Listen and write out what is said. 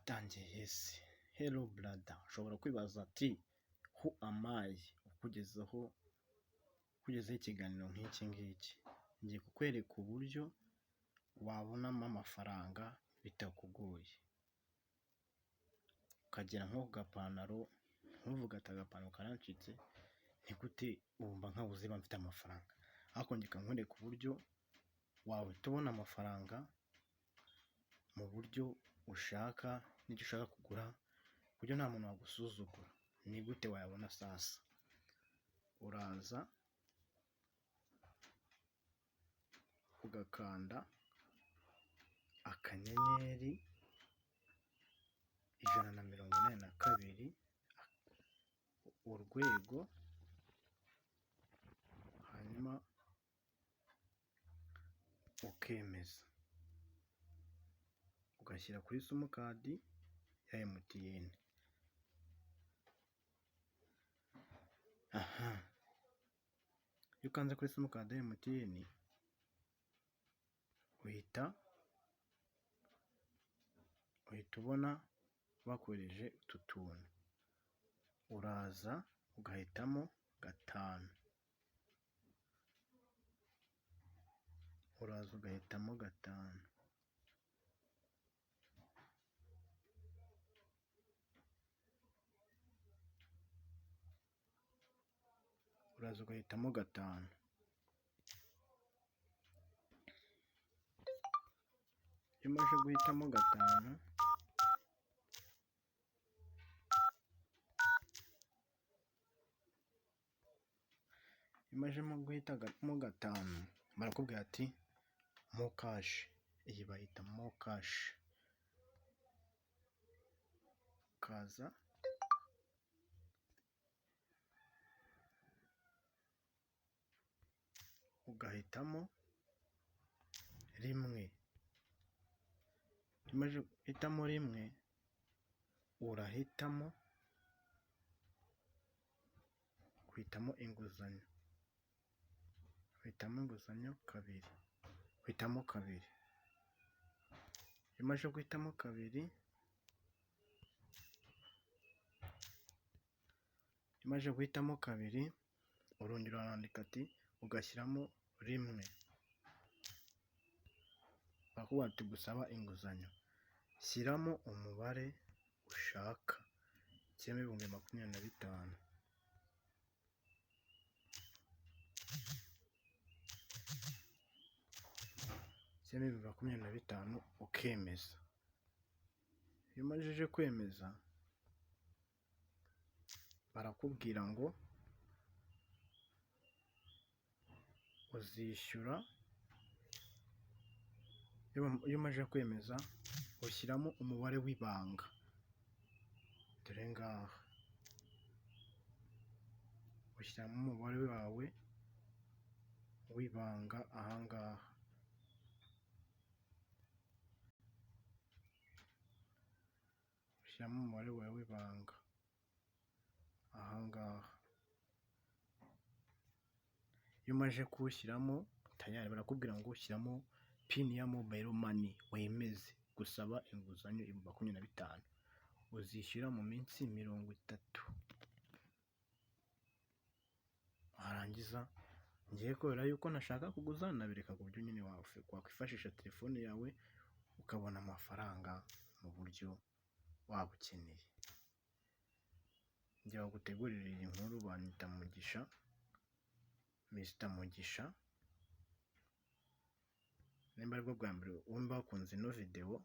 twatangiye yesi. Hello brother, ushobora kwibaza ati who am I? ukugezeho ikiganiro nk'iki ngiki, ngiye kukwereka uburyo wabonamo amafaranga bitakugoye, ukagera nko ku gapantaro ntuvuge ati agapantaro karancitse, ni gute wumva nkabuze niba mfite amafaranga, ariko njye nkwereka uburyo wahita ubona amafaranga mu buryo ushaka n'icyo ushaka kugura ku buryo nta muntu wagusuzugura. Ni gute wayabona sasa? Uraza ugakanda akanyenyeri 182 urwego, hanyuma ukemeza ugashyira kuri simukadi ya MTN. Iyo ukanze kuri simukadi ya MTN uhita ubona bakoresheje utu tuntu. Uraza ugahitamo 5, uraza ugahitamo 5, uraza ugahitamo 5. Iyo umaze guhitamo 5, barakubwira ati mo kashi. Iyi bayita mo kashi. Ukaza ugahitamo 1. Umaze guhitamo 1, urahitamo inguzanyo. Uhitamo inguzanyo 2. Uhitamo 2. Iyo umaze guhitamo 2, urongera urandika ati ugashyiramo 1. Barakubwira ati gusaba inguzanyo, shyiramo umubare ushaka, shyiramo 25,000. Shyiramo 25,000 ukemeza. Iyo umajije kwemeza barakubwira ngo uzishyura. Iyo umaze kwemeza ushyiramo umubare w'ibanga, dore ngaha ushyiramo umubare wawe w'ibanga. Ahangaha ushyiramo umubare wawe w'ibanga. Ahangaha iyo umaze kuwushyiramo tayari, barakubwira ngo ushyiramo pini ya mobile money wemeze gusaba inguzanyo 25,000. uzishyura mu minsi 30. Warangiza ngiye kubera yuko nashaka kuguza nabireka ku buryo nyine wakwifashisha telefone yawe ukabona amafaranga mu buryo waba ukeneye. Njye wagutegurira iyi nkuru banyita Mugisha, Mr Mugisha. Nimba aribwo bwa mbere wumva wakunze ino video,